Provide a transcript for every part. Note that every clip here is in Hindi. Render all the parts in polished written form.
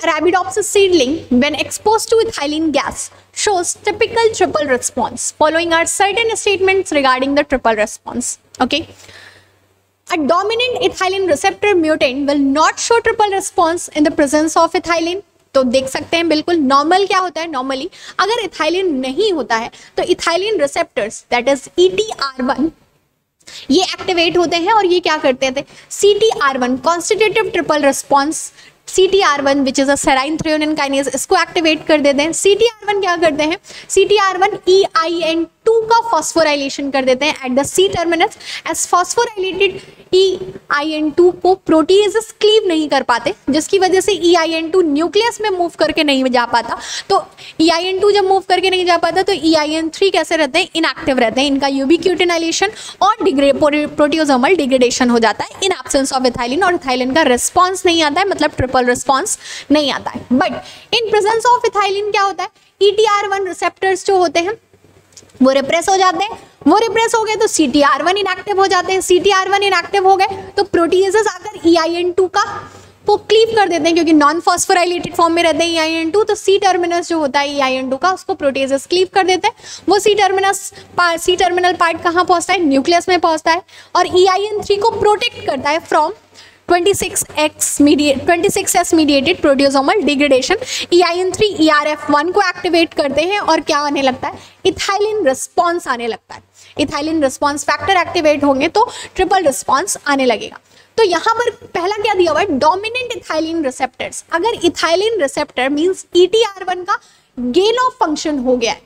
Arabidopsis seedling, when exposed to ethylene gas, shows typical triple response. Following are certain statements regarding the triple response. Okay. A dominant ethylene receptor mutant will not show triple response in the presence of ethylene. तो देख सकते हैं बिल्कुल नॉर्मल क्या होता है, नॉर्मली अगर इथाइलिन नहीं होता है तो ethylene receptors that is ETR1 ये एक्टिवेट होते हैं और ये क्या करते थे, CTR1 constitutive triple response, CTR1 which is a serine threonine kinase, इसको एक्टिवेट कर देते हैं। CTR1 क्या करते हैं, CTR1 EIN2 का फॉस्फोराइलेशन कर देते हैं at the C terminus. As phosphorylated EIN2 को प्रोटीएजेस क्लीव नहीं कर पाते, जिसकी वजह से EIN2 न्यूक्लियस में मूव करके नहीं जा पाता। तो EIN2 जब मूव करके नहीं जा पाता तो EIN3 कैसे रहते हैं, इनएक्टिव रहते हैं, इनका यूबिक्यूटिनाइलेशन और प्रोटियोसोमल डिग्रेडेशन हो जाता है इन एब्सेंस ऑफ इथाइलिन, और इथाइलिन का रिस्पॉन्स नहीं आता है, मतलब ट्रिपल रिस्पॉन्स नहीं आता है। But in presence of ethylene क्या होता है, ETR1 रिसेप्टर्स जो होते हैं वो रिप्रेस हो जाते हैं, वो रिप्रेस हो गए तो CTR1 इनएक्टिव हो जाते हैं, CTR1 इनएक्टिव हो गए तो प्रोटीएजेस आकर EIN2 का वो क्लीव कर देते हैं, क्योंकि नॉन फॉस्फोराइलेटेड फॉर्म में रहते हैं EIN2, तो C टर्मिनस जो होता है EIN2 का उसको प्रोटीएजेस क्लीव कर देते हैं। वो C टर्मिनल पार्ट कहाँ पहुंचता है, न्यूक्लियस में पहुंचता है, और EIN3 को प्रोटेक्ट करता है from 26S mediated प्रोटियोसोमल degradation. EIN3 ERF1 को एक्टिवेट करते हैं और क्या आने लगता है, इथाइलिन रिस्पॉन्स आने लगता है। इथाइलिन रिस्पॉन्स फैक्टर एक्टिवेट होंगे तो ट्रिपल रिस्पॉन्स आने लगेगा। तो यहाँ पर पहला क्या दिया हुआ है, डोमिनेंट इथाइलिन रिसेप्टर्स। अगर इथाइलिन रिसेप्टर मींस ETR1 का गेन ऑफ फंक्शन हो गया है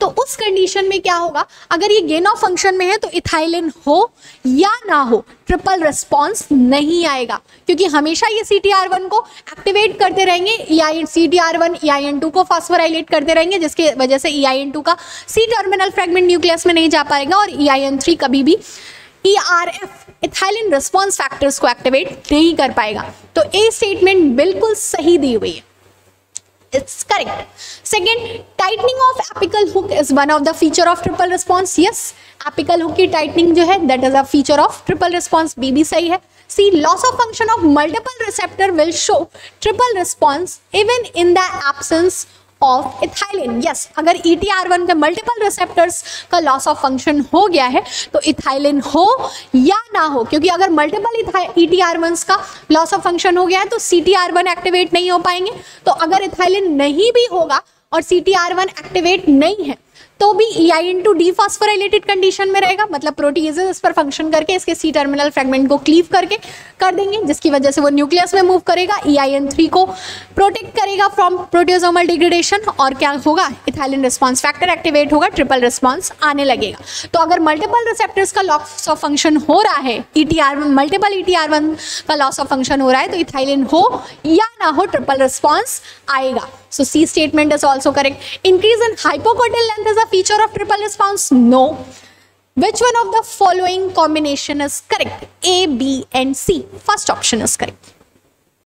तो उस कंडीशन में क्या होगा, अगर ये गेन ऑफ फंक्शन में है तो इथाइलिन हो या ना हो ट्रिपल रिस्पॉन्स नहीं आएगा, क्योंकि हमेशा ये CTR1 को एक्टिवेट करते रहेंगे, CTR1 EIN2 को फॉस्फोराइलेट करते रहेंगे, जिसकी वजह से EIN2 का C टर्मिनल फ्रेगमेंट न्यूक्लियस में नहीं जा पाएगा और EIN3 कभी भी ERF इथाइलिन रिस्पॉन्स फैक्टर्स को एक्टिवेट नहीं कर पाएगा। तो ये स्टेटमेंट बिल्कुल सही दी हुई है, it's correct. Second, tightening of apical hook is one of the feature of triple response. Yes, apical hook की tightening जो है that is a feature of triple response, B भी सही है। C, loss of function of multiple receptor will show triple response even in the absence of ethylene. Yes, अगर ETR1 के मल्टीपल रिसेप्टर्स का लॉस ऑफ फंक्शन हो गया है तो इथाइलिन हो या ना हो, क्योंकि अगर मल्टीपल ETR1s का लॉस ऑफ फंक्शन हो गया है तो CTR1 एक्टिवेट नहीं हो पाएंगे। तो अगर इथाइलिन नहीं भी होगा और CTR1 एक्टिवेट नहीं है तो भी EIN2 डीफॉस्फोराइलेटेड कंडीशन में रहेगा, मतलब प्रोटीएजेस इस पर फंक्शन करके इसके C टर्मिनल फ्रेगमेंट को क्लीव करके कर देंगे, जिसकी वजह से वो न्यूक्लियस में मूव करेगा, EIN3 को प्रोटेक्ट करेगा फ्रॉम प्रोटियोसोमल डिग्रेडेशन, और क्या होगा, इथाइलिन रिस्पॉन्स फैक्टर एक्टिवेट होगा, ट्रिपल रिस्पॉन्स आने लगेगा। तो अगर मल्टीपल रिसेप्टर्स का लॉस ऑफ फंक्शन हो रहा है, मल्टीपल ETR1 का लॉस ऑफ फंक्शन हो रहा है तो इथाइलिन हो या ना हो ट्रिपल रिस्पॉन्स आएगा। So C statement is also correct. Increase in hypocotyl length is a feature of triple response. No. Which one of the following combination is correct? A, B and C. First option is correct.